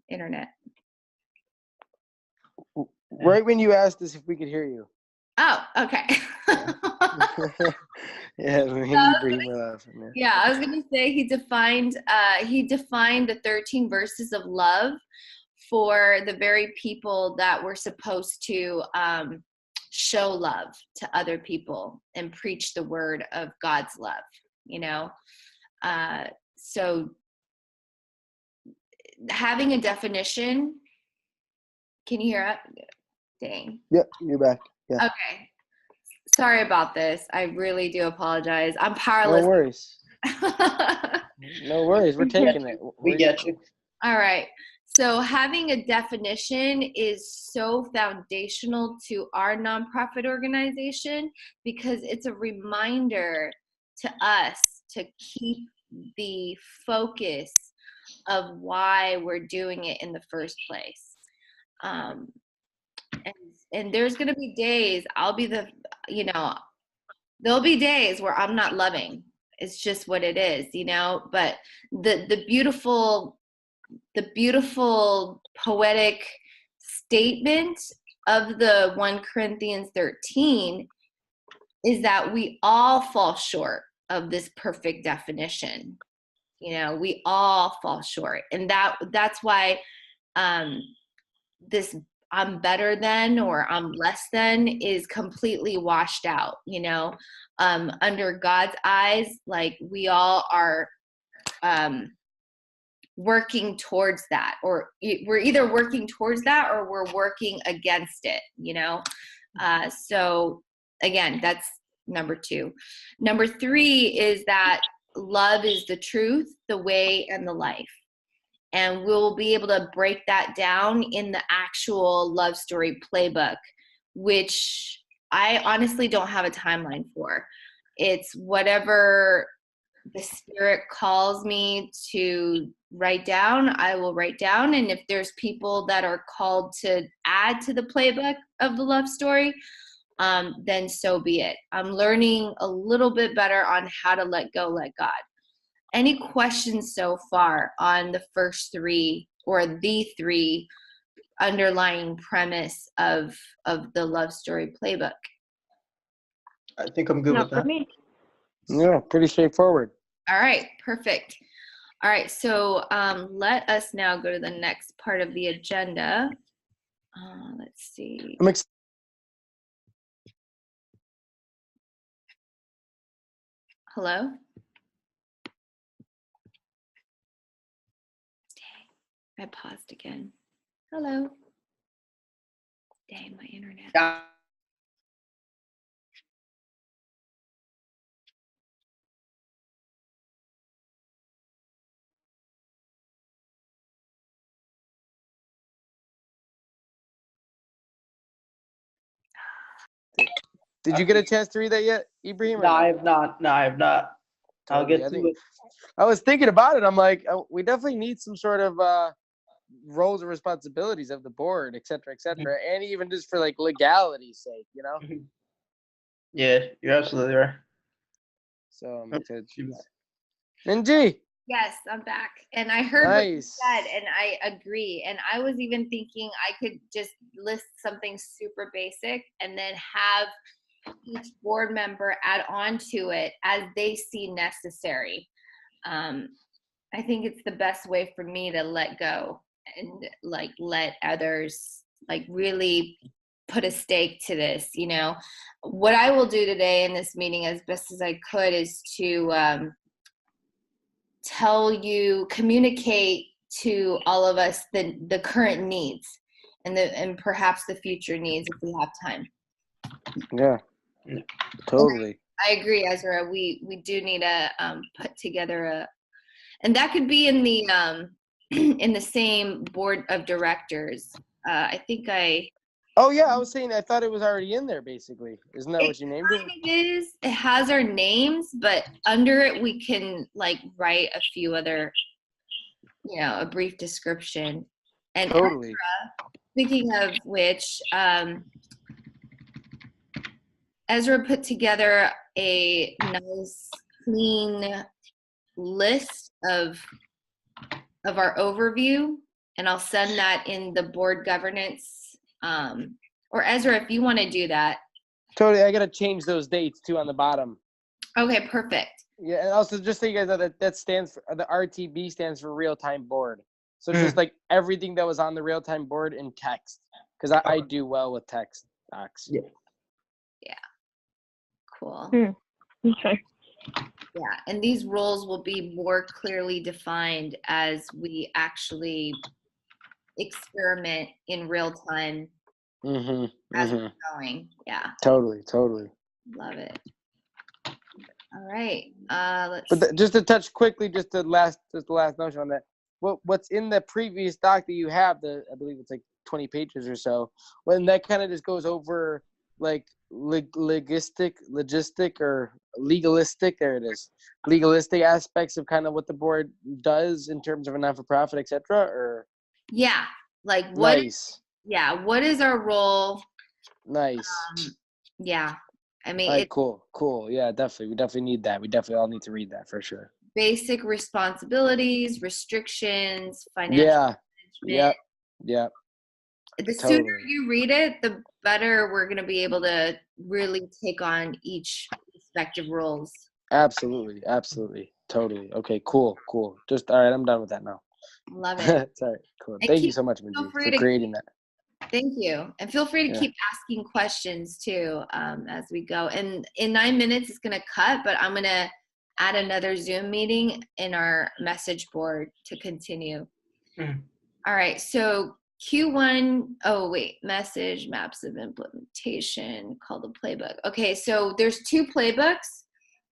internet. Right when you asked us if we could hear you. Oh, okay. Yeah, me and Ibrahim were laughing. Yeah, I was gonna say he defined the 13 verses of love for the very people that were supposed to show love to other people and preach the word of God's love, you know. So having a definition, can you hear it? Dang. Yep, you're back. Yeah. Okay. Sorry about this. I really do apologize. I'm powerless. No worries. No worries. We're taking it. We get you. All right. So having a definition is so foundational to our nonprofit organization because it's a reminder to us to keep the focus of why we're doing it in the first place. And there's going to be days there'll be days where I'm not loving. It's just what it is, but the beautiful poetic statement of the 1 Corinthians 13 is that we all fall short of this perfect definition. We all fall short. And that's why this I'm better than or I'm less than is completely washed out, under God's eyes, like we all are working towards that, or we're either working towards that or we're working against it, so again, that's number 2. Number 3 is that love is the truth, the way, and the life. And we'll be able to break that down in the actual love story playbook, which I honestly don't have a timeline for. It's whatever the Spirit calls me to write down, I will write down. And if there's people that are called to add to the playbook of the love story, then so be it. I'm learning a little bit better on how to let go, let God. Any questions so far on the first 3 or the 3 underlying premise of the love story playbook? I think I'm good with that. For me. Yeah, pretty straightforward. All right, perfect. All right, so let us now go to the next part of the agenda. Let's see. Hello? I paused again. Hello. Dang, my internet. Yeah. Did you get a chance to read that yet, Ibrahim? No, I have not. I'll get to it. I was thinking about it. I'm like, we definitely need some sort of roles and responsibilities of the board, et cetera, and even just for like legality's sake, Yeah, you're absolutely right. So I'm excited. Minji. Yes, I'm back. And I heard what you said, and I agree. And I was even thinking I could just list something super basic and then have each board member add on to it as they see necessary. I think it's the best way for me to let go and like let others like really put a stake to this. What I will do today in this meeting as best as I could is to communicate to all of us the current needs and perhaps the future needs if we have time. Yeah, totally. I agree, Ezra. We do need to put together and that could be in the in the same board of directors. I think Oh yeah, I was saying I thought it was already in there. Basically, isn't that what you named it? It is. It has our names, but under it we can like write a few other, a brief description. And totally. Ezra, speaking of which, Ezra put together a nice, clean list of our overview and I'll send that in the board governance. Or Ezra, if you want to do that. Totally. I got to change those dates too on the bottom. Okay, perfect. Yeah, and also just so you guys know that stands for the RTB stands for real time board. So it's just like everything that was on the real time board in text, because I do well with text docs. Yeah. Yeah. Cool. Okay. Yeah, and these roles will be more clearly defined as we actually experiment in real time as we're going. Yeah, Totally. love it. All right, But just to touch quickly, just the last notion on that. What's in the previous doc that you have, I believe it's like 20 pages or so, when that kind of just goes over like legalistic aspects of kind of what the board does in terms of a non-for-profit, etc. Or yeah, like what? Nice. What is our role? Nice. Yeah, I mean, Right, cool. Yeah, definitely. We definitely need that. We definitely all need to read that for sure. Basic responsibilities, restrictions, financial management. Yeah. The sooner you read it, the better we're going to be able to really take on each respective roles. Absolutely. Totally. Okay, cool. Just all right, I'm done with that now. Love it. Sorry. Cool. And Thank you so much, Manjeet, for creating that. Thank you. And feel free to keep asking questions too as we go. And in 9 minutes, it's going to cut, but I'm going to add another Zoom meeting in our message board to continue. All right. So Q1, message, maps of implementation, call the playbook. Okay. So there's 2 playbooks.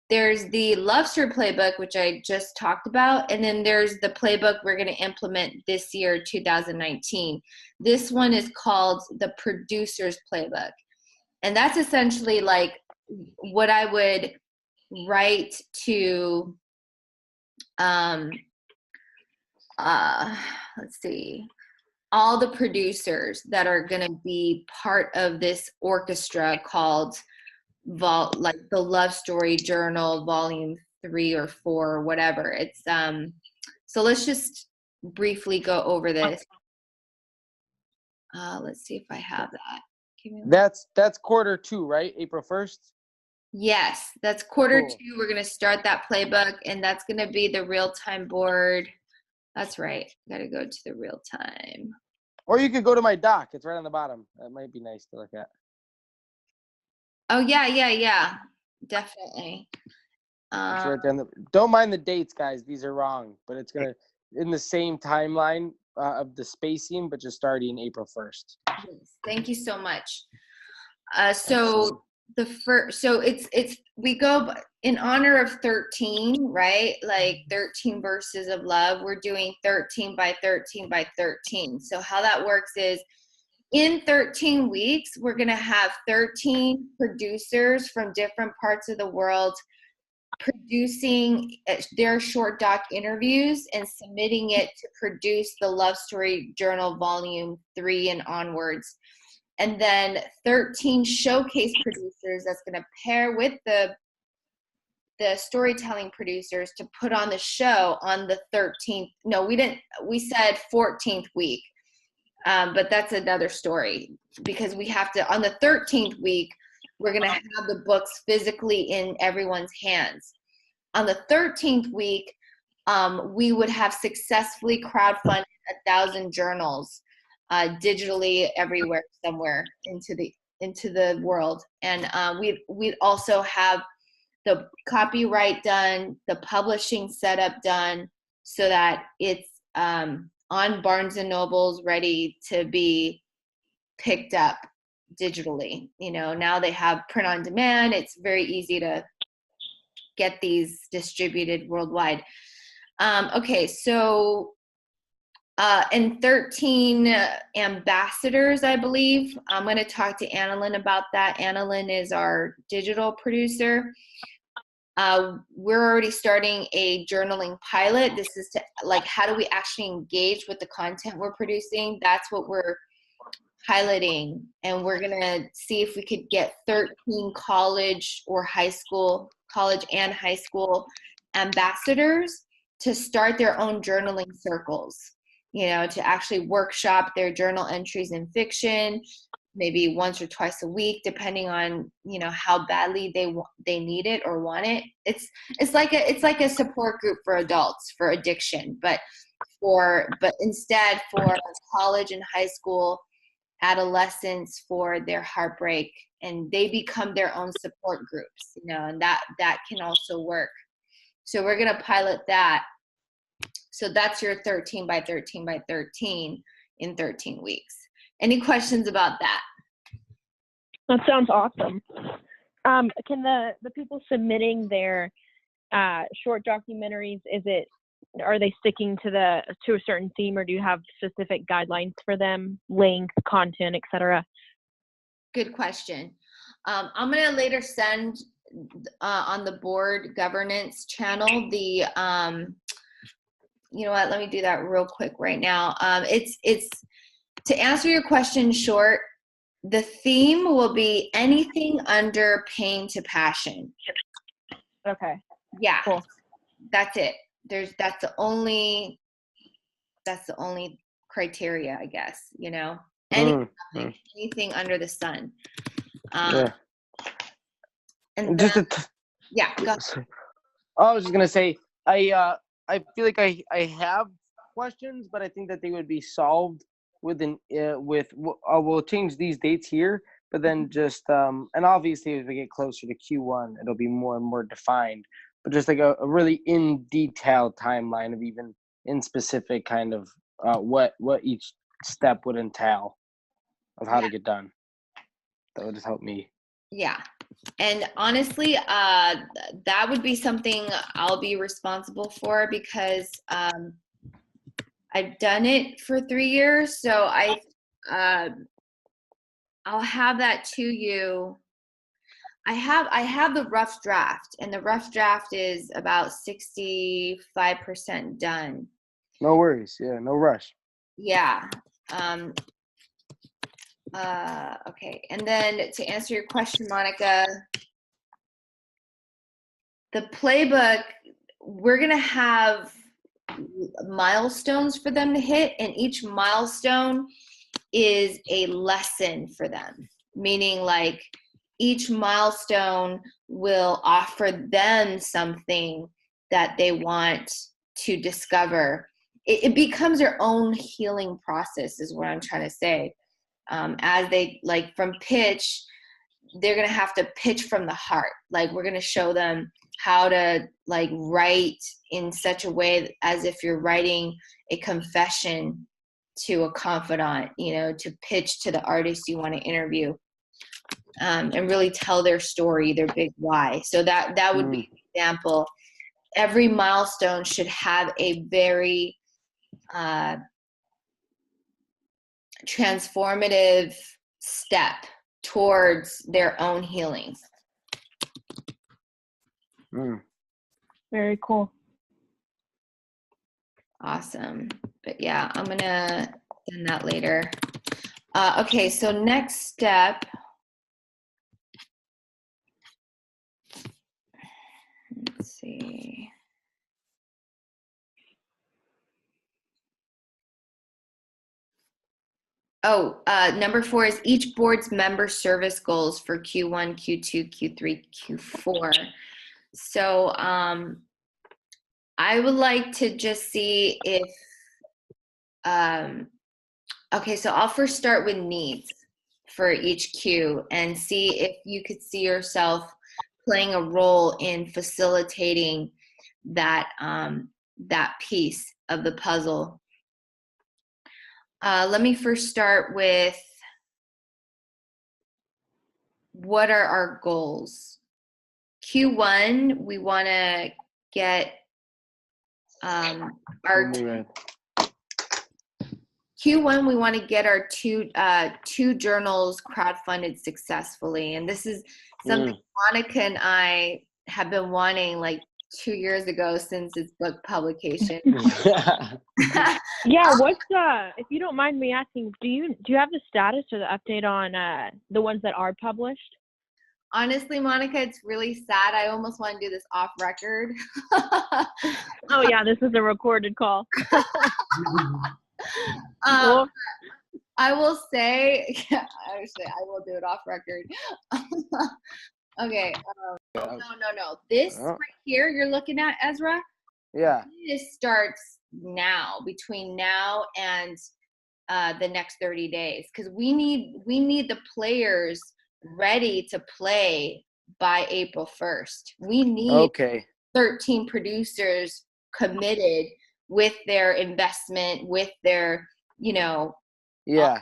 There's the Love Story playbook, which I just talked about, and then there's the playbook we're going to implement this year, 2019. This one is called the Producer's Playbook, and that's essentially like what I would write to, let's see, all the producers that are going to be part of this orchestra called like the Love Story Journal Volume 3 or 4 or whatever. It's so let's just briefly go over this. Let's see if I have that. That's quarter 2, right? April 1st? Yes, that's quarter 2. We're going to start that playbook, and that's going to be the real-time board. That's right. Got to go to the real-time. Or you could go to my doc. It's right on the bottom. That might be nice to look at. Oh, yeah. Definitely. It's right there don't mind the dates, guys. These are wrong, but it's going to in the same timeline of the spacing, but just starting April 1st. Yes, thank you so much. So we go in honor of 13, right? Like 13 verses of love. We're doing 13 by 13 by 13. So how that works is in 13 weeks, we're going to have 13 producers from different parts of the world producing their short doc interviews and submitting it to produce the Love Story Journal Volume 3 and onwards. And then 13 showcase producers that's going to pair with the storytelling producers to put on the show on the 13th. No, we said 14th week. But that's another story because we have to, on the 13th week, we're going to have the books physically in everyone's hands. On the 13th week, we would have successfully crowdfunded 1,000 journals digitally everywhere, somewhere into the world. And we'd also have the copyright done, the publishing setup done so that it's on Barnes and Noble's ready to be picked up digitally. Now they have print on demand. It's very easy to get these distributed worldwide. Okay, so and 13 ambassadors, I believe. I'm going to talk to Annalyn about that. Annalyn is our digital producer. We're already starting a journaling pilot. This is how do we actually engage with the content we're producing? That's what we're piloting. And we're going to see if we could get 13 college and high school ambassadors to start their own journaling circles. to actually workshop their journal entries in fiction, maybe once or twice a week, depending on, how badly they need it or want it. It's like a support group for adults for addiction, but instead for college and high school adolescents for their heartbreak, and they become their own support groups, and that can also work. So we're going to pilot that. So that's your 13 by 13 by 13 in 13 weeks. Any questions about that? That sounds awesome. Can the people submitting their short documentaries, are they sticking to a certain theme, or do you have specific guidelines for them, length, content, etc.? Good question. I'm going to later send on the board governance channel the you know what, let me do that real quick right now. It's to answer your question short, the theme will be anything under pain to passion. Okay. Yeah. Cool. That's it. That's the only criteria, I guess, anything under the sun. Yeah. And Just then, yeah, go. I was just gonna say, I feel like I have questions, but I think that they would be solved we'll change these dates here, but then just and obviously as we get closer to Q1, it'll be more and more defined. But just like a really in detailed timeline of even in specific kind of what each step would entail of how to get done. That would just help me. Yeah. And honestly, that would be something I'll be responsible for, because I've done it for 3 years. So I'll have that to you. I have the rough draft, and the rough draft is about 65% done. No worries. Yeah, no rush. Yeah. Okay. And then to answer your question, Monica, the playbook, we're going to have milestones for them to hit, and each milestone is a lesson for them, meaning like each milestone will offer them something that they want to discover. It becomes their own healing process, is what I'm trying to say. As they, like, from pitch, they're going to have to pitch from the heart. Like, we're going to show them how to, like, write in such a way as if you're writing a confession to a confidant, to pitch to the artist you want to interview, and really tell their story, their big why. So that would be an example. Every milestone should have a very transformative step towards their own healing. Very cool. Awesome. But yeah, I'm gonna send that later. Okay, so next step. Let's see. Number 4 is each board's member service goals for Q1, Q2, Q3, Q4. So I would like to just see if, okay, so I'll first start with needs for each Q and see if you could see yourself playing a role in facilitating that, that piece of the puzzle. Let me first start with, what are our goals? Q1, we want to get our Q1, we want to get our two journals crowdfunded successfully, and this is something Monica and I have been wanting like 2 years ago since its book publication. Yeah, what's if you don't mind me asking, do you have the status or the update on the ones that are published? Honestly, Monica, it's really sad. I almost want to do this off record. Oh yeah, this is a recorded call. Um, I will say, actually, I will do it off record. Okay. No. This Oh, right here you're looking at, Ezra, yeah. this starts now, between now and the next 30 days, because we need the players ready to play by April 1st. We need Okay. 13 producers committed with their investment, with their, Yeah.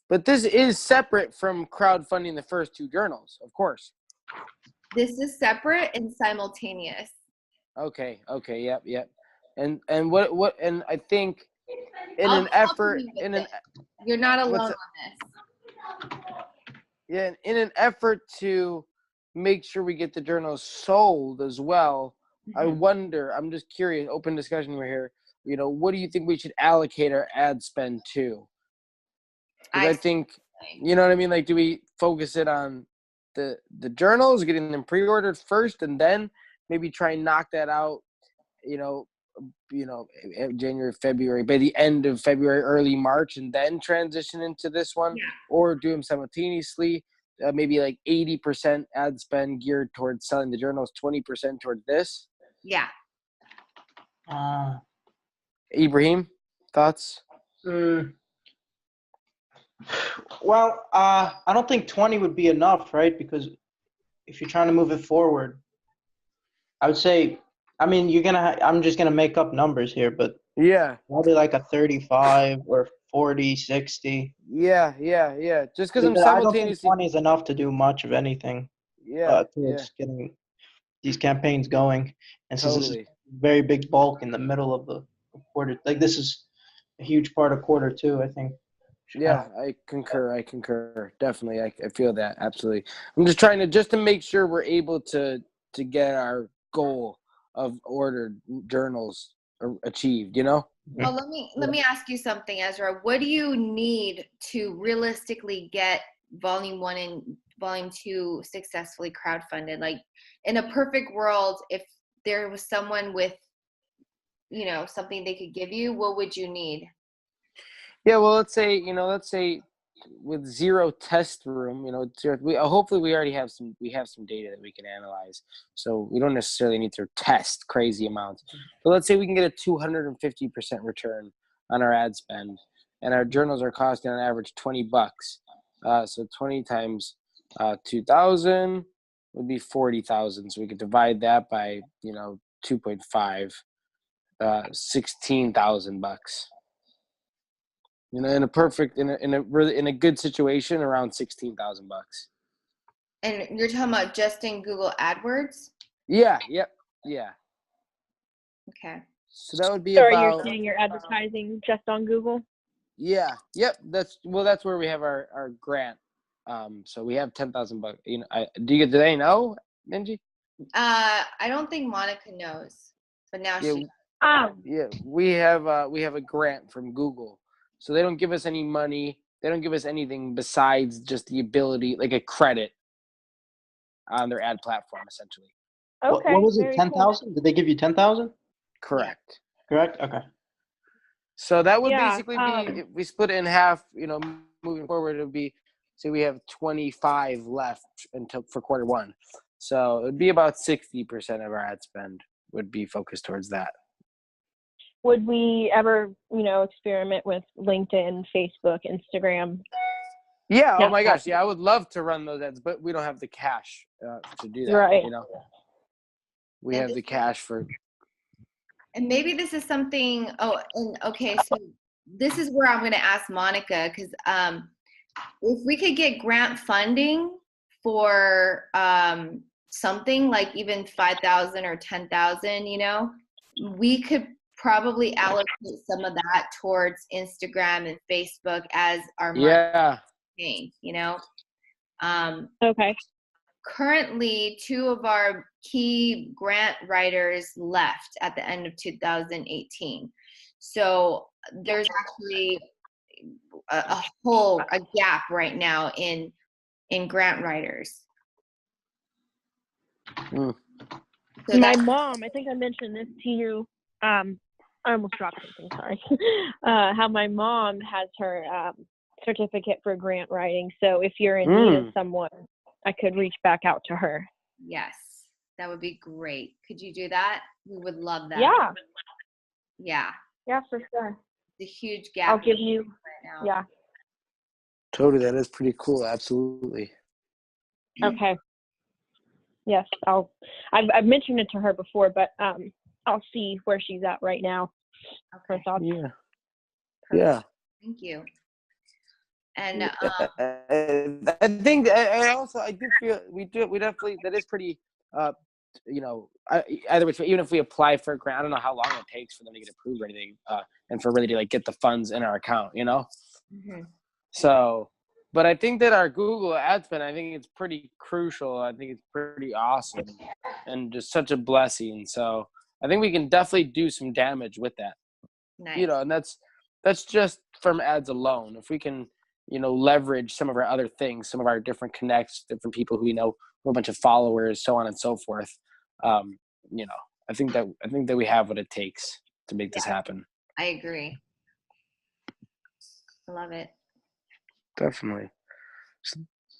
But this is separate from crowdfunding the first two journals, of course. this is separate and simultaneous. Okay. Yep. And what and I think in I'll an be helping effort you with in an this. You're not alone what's on it- this. yeah, in an effort to make sure we get the journals sold as well, I Mhm. wonder, I'm just curious, open discussion right here. What do you think we should allocate our ad spend to? Because I think, you know what I mean? Like, do we focus it on the journals, getting them pre-ordered first, and then maybe try and knock that out, January, February, by the end of February, early March, and then transition into this one, Yeah. or do them simultaneously? Maybe like 80% ad spend geared towards selling the journals, 20% towards this. Yeah. Ibrahim, thoughts? Well, I don't think 20 would be enough, right? Because if you're trying to move it forward, I would say, I mean, I'm just gonna make up numbers here, but Yeah. probably like a 35 or 40, 60. Yeah. Just because I'm I don't think simultaneously. 20 is enough to do much of anything Yeah. towards getting these campaigns going. And since this is Totally. very big bulk in the middle of the quarter, like this is a huge part of quarter two, I think. Yeah, I concur. Definitely. I feel that. Absolutely. I'm just trying to make sure we're able to get our goal of ordered journals achieved, Well, let me ask you something, Ezra. What do you need to realistically get volume 1 and volume 2 successfully crowdfunded? Like, in a perfect world, if there was someone with, something they could give you, what would you need? Yeah, well, let's say with zero test room, hopefully we already have some data that we can analyze, so we don't necessarily need to test crazy amounts. But let's say we can get a 250% return on our ad spend, and our journals are costing on average $20. So 20 times 2,000 would be 40,000. So we could divide that by 2.5, $16,000. In a good situation, around $16,000. And you're talking about just in Google AdWords? Yeah. Yep. Yeah. Okay. So that would be So about. you're saying you're advertising just on Google? Yeah. Yep. That's where we have our grant. So we have $10,000. Do they know, Minji? I don't think Monica knows, but now Yeah. she. Yeah. We have a grant from Google, so they don't give us any money. They don't give us anything besides just the ability, like a credit on their ad platform, essentially. Okay. What was it? very 10,000? cool. Did they give you 10,000? Correct. Correct. Okay. So that would Yeah, basically be, if we split it in half, moving forward, it would be, say we have 25 left for quarter one. So it would be about 60% of our ad spend would be focused towards that. Would we ever, experiment with LinkedIn, Facebook, Instagram? Yeah. No. Oh my gosh. Yeah. I would love to run those ads, but we don't have the cash to do that. Right. We have the cash for. And maybe this is something. Okay. So this is where I'm going to ask Monica, because if we could get grant funding for something like even 5,000 or 10,000, we could probably allocate some of that towards Instagram and Facebook as our marketing campaign. Okay. Currently, 2 of our key grant writers left at the end of 2018. So there's actually a gap right now in grant writers. Mm. So My mom, I think I mentioned this to you. I almost dropped something, sorry. How my mom has her certificate for grant writing. So if you're in need of someone, I could reach back out to her. Yes, that would be great. Could you do that? We would love that. Yeah. Yeah. Yeah, for sure. It's a huge gap. I'll give you, right now. yeah. Totally, that is pretty cool. Absolutely. Okay. Yes, I've mentioned it to her before, but I'll see where she's at right now. Her Okay. thoughts. Yeah. Perfect. Yeah. Thank you. And I think I do feel we definitely, that is pretty either which way, even if we apply for a grant, I don't know how long it takes for them to get approved or anything, and for really to like get the funds in our account, mhm. So, but I think that our Google ad spend, I think it's pretty crucial. I think it's pretty awesome and just such a blessing. So I think we can definitely do some damage with that, Nice. and that's just from ads alone. If we can, leverage some of our other things, some of our different connects, different people who we know, a bunch of followers, so on and so forth. I think that we have what it takes to make this happen. I agree. I love it. Definitely.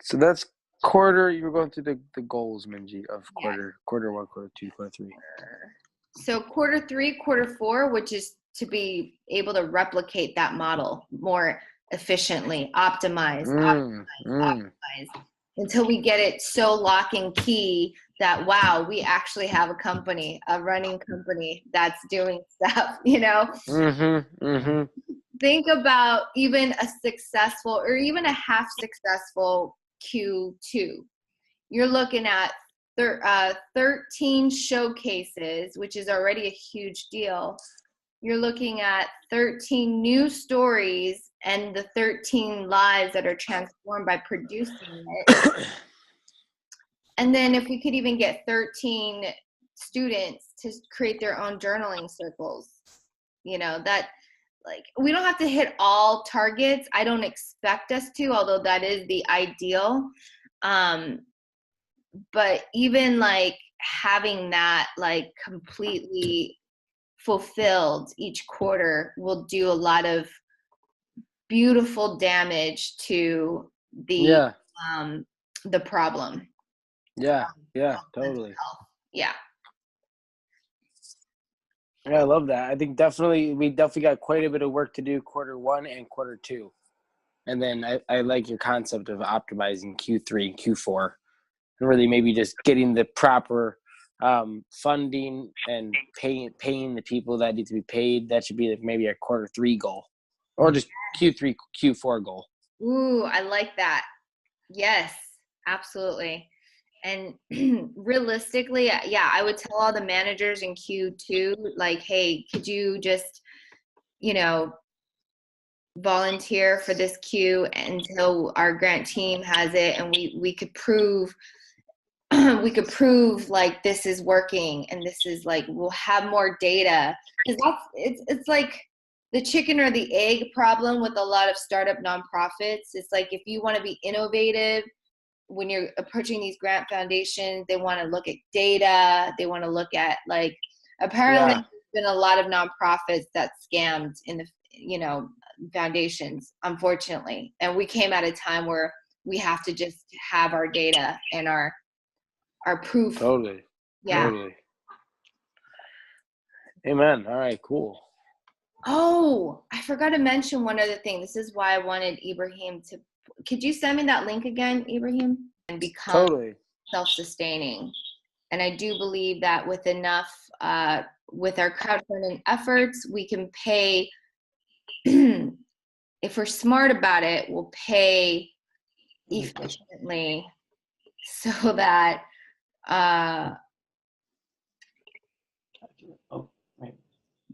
So that's quarter. You were going through the goals, Minji, of quarter 1, quarter 2, quarter 3. So quarter 3, quarter 4, which is to be able to replicate that model more efficiently, optimize until we get it so lock and key that, wow, we actually have a running company that's doing stuff, Think about even a successful or even a half successful Q2. You're looking at 13 showcases, which is already a huge deal. You're looking at 13 new stories and the 13 lives that are transformed by producing it. And then if we could even get 13 students to create their own journaling circles, that, like, we don't have to hit all targets. I don't expect us to, although that is the ideal. But even like having that like completely fulfilled each quarter will do a lot of beautiful damage to the problem. Yeah, totally. Yeah. Yeah, I love that. I think we definitely got quite a bit of work to do quarter 1 and quarter 2. And then I like your concept of optimizing Q3 and Q4 and really maybe just getting the proper funding and paying the people that need to be paid. That should be like maybe a quarter 3 goal or just Q3, Q4 goal. Ooh, I like that. Yes, absolutely. And realistically, I would tell all the managers in Q2, like, hey, could you just, volunteer for this Q until our grant team has it, and we could prove like this is working, and this is like, we'll have more data, because it's like the chicken or the egg problem with a lot of startup nonprofits. It's like, if you want to be innovative when you're approaching these grant foundations, they want to look at data. They want to look at, like, apparently there's been a lot of nonprofits that scammed in the, foundations, unfortunately. And we came at a time where we have to just have our data and our proof. Totally. Yeah. Totally. Amen. All right, cool. Oh, I forgot to mention one other thing. This is why I wanted Ibrahim to, could you send me that link again, Ibrahim? And become self-sustaining. And I do believe that with enough, with our crowdfunding efforts, we can pay, if we're smart about it, we'll pay efficiently so that,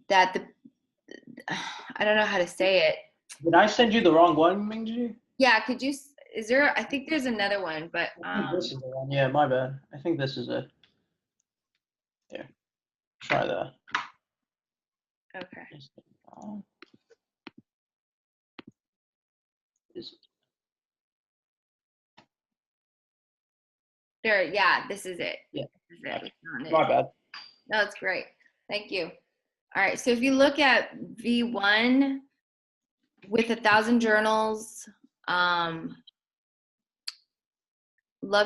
that I don't know how to say it. Did I send you the wrong one, Mingji? Yeah, could you, I think there's another one, but. I think this is the one. Yeah, my bad. I think this is it. Here, try that. Okay. There, yeah, this is it. Yeah. This is it. My bad. No, it's great. Thank you. All right, so if you look at V1 with 1,000 journals, Love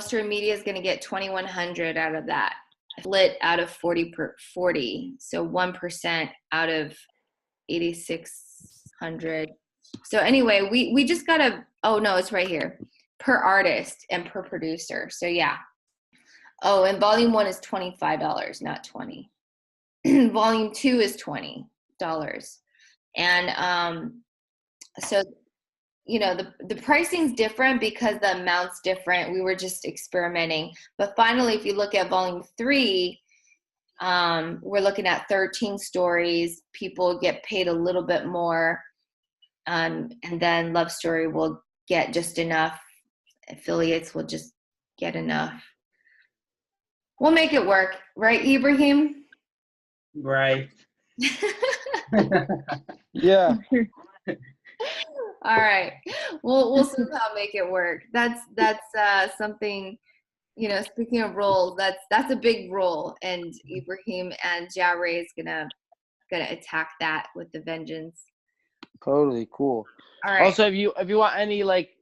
Story Media is going to get 2,100 out of that. Split out of 40 per 40, so 1% out of 8,600. So anyway, we just gotta. Oh no, it's right here. Per artist and per producer. So yeah. Oh, and volume 1 is $25, not 20. Volume 2 is $20, and so the pricing's different because the amount's different. We were just experimenting, but finally, if you look at volume 3, we're looking at 13 stories. People get paid a little bit more, and then Love Story will get just enough. Affiliates will just get enough. We'll make it work, right, Ibrahim? Right. Yeah. All right, we'll somehow make it work. That's something. Speaking of roles, that's a big role, and Ibrahim and Jawray is gonna attack that with the vengeance. Totally cool. All right. Also, if you want any like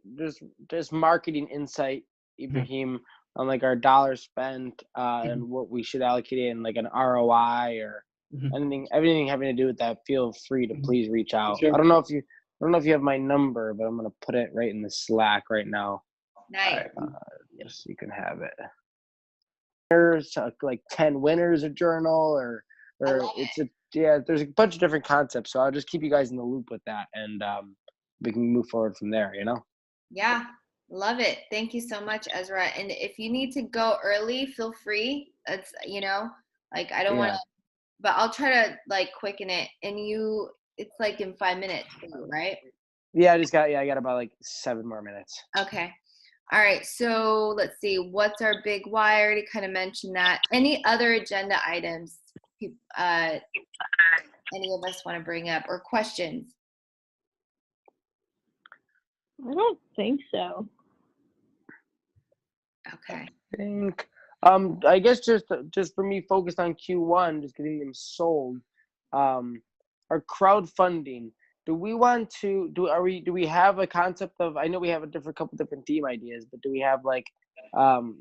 just marketing insight, Ibrahim, on like our dollar spent and what we should allocate in like an ROI or everything having to do with that, feel free to please reach out. Sure. I don't know if you have my number, but I'm gonna put it right in the Slack right now. Nice. Yes, you can have it. There's like 10 winners a journal, or there's a bunch of different concepts. So I'll just keep you guys in the loop with that, and we can move forward from there. Yeah, love it. Thank you so much, Ezra. And if you need to go early, feel free. It's like I don't want to, but I'll try to like quicken it. And it's like in 5 minutes, right? Yeah, I got about like 7 more minutes. Okay. All right. So let's see. What's our big why? I already kind of mentioned that. Any other agenda items any of us want to bring up or questions? I don't think so. Okay. I guess just for me, focused on Q1, just getting them sold. Our crowdfunding. Do we want to do we have a concept of? I know we have a couple different theme ideas, but do we have like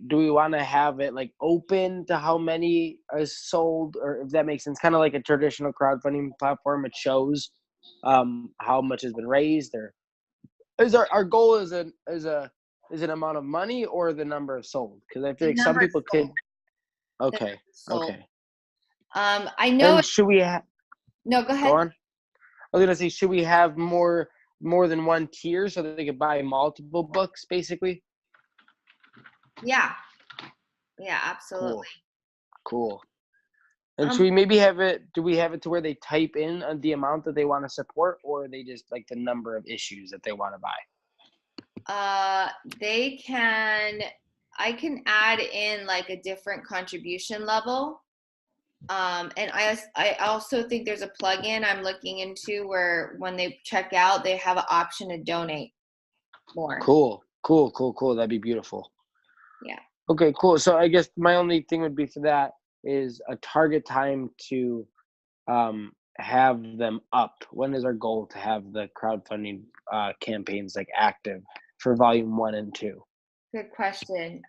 do we want to have it like open to how many is sold, or if that makes sense, kind of like a traditional crowdfunding platform? It shows how much has been raised, or is our goal is an amount of money or the number of sold? Because I feel like some people could. Okay. I know. And should we have? No, go ahead. Go on. I was gonna say, should we have more than one tier so that they could buy multiple books, basically? Yeah, absolutely. Cool. And should we maybe have it? Do we have it to where they type in the amount that they want to support, or are they just like the number of issues that they want to buy? They can. I can add in like a different contribution level. And I also think there's a plugin I'm looking into where when they check out, they have an option to donate more. Cool. That'd be beautiful. Yeah. Okay, cool. So I guess my only thing would be for that is a target time to have them up. When is our goal to have the crowdfunding campaigns like active for volume 1 and 2? Good question.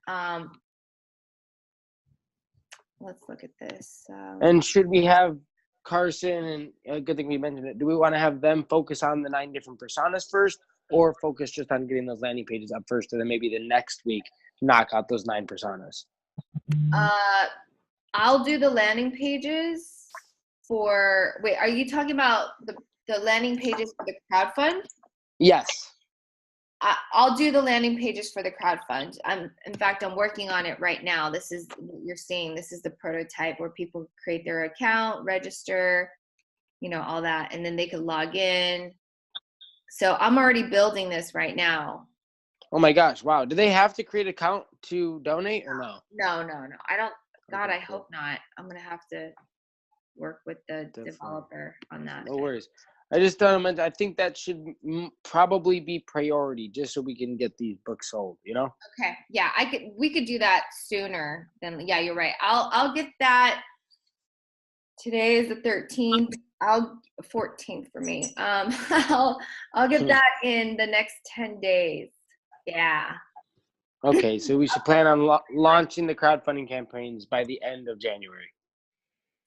Let's look at this. And should we have Carson, and a good thing we mentioned it, do we want to have them focus on the 9 different personas first, or focus just on getting those landing pages up first, and then maybe the next week knock out those 9 personas? I'll do the landing pages wait, are you talking about the landing pages for the crowdfund? Yes. I'll do the landing pages for the crowdfund. In fact, I'm working on it right now. This is what you're seeing. This is the prototype where people create their account, register, all that, and then they can log in. So I'm already building this right now. Oh my gosh! Wow. Do they have to create an account to donate, or no? No. I don't. God, I hope not. I'm gonna have to work with the developer on that. No worries. I just I think that should probably be priority, just so we can get these books sold. Okay. Yeah, we could do that sooner than. Yeah, you're right. I'll get that Today is the 13th. 14th for me. I'll get that in the next 10 days. Yeah. Okay, so we should plan on launching the crowdfunding campaigns by the end of January.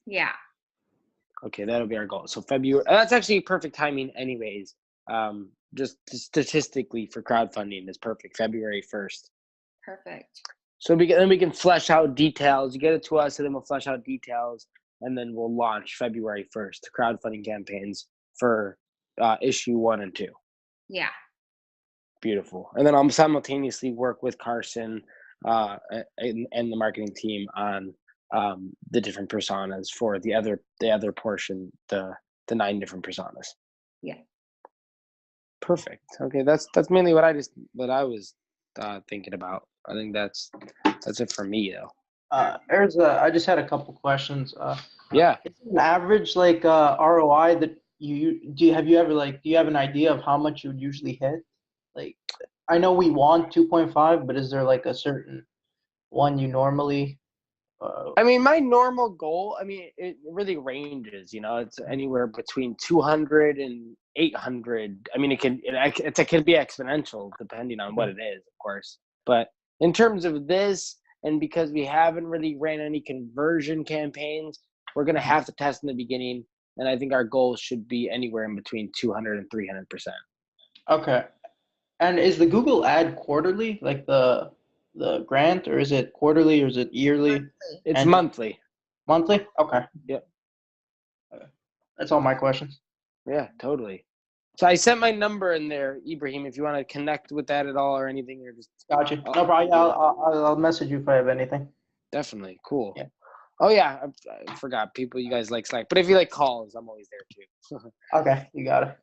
Yeah. Okay, that'll be our goal. So February. That's actually perfect timing, anyways. Just statistically for crowdfunding is perfect. February 1st. Perfect. So then we can flesh out details. You get it to us, and then we'll flesh out details, and then we'll launch February 1st crowdfunding campaigns for issue 1 and 2. Yeah. Beautiful. And then I'll simultaneously work with Carson and the marketing team on the different personas for the other portion, the 9 different personas. Yeah. Perfect. Okay, that's mainly what I was thinking about. I think that's it for me though. I just had a couple questions. Yeah. Is an average like ROI that do you have an idea of how much you would usually hit? Like, I know we want 2.5, but is there like a certain one you normally? I mean, my normal goal, it really ranges, it's anywhere between 200 and 800. I mean, it can be exponential depending on what it is, of course. But in terms of this, and because we haven't really ran any conversion campaigns, we're going to have to test in the beginning. And I think our goal should be anywhere in between 200 and 300%. Okay. And is the Google ad quarterly, like the grant, or is it quarterly, or is it yearly? It's monthly. Monthly? Okay. Yep. That's all my questions. Yeah, totally. So I sent my number in there, Ibrahim, if you want to connect with that at all or anything, or just. Gotcha. No problem. Yeah, I'll message you if I have anything. Definitely. Cool. Yeah. Oh yeah, I forgot. You guys like Slack, but if you like calls, I'm always there too. Okay, you got it.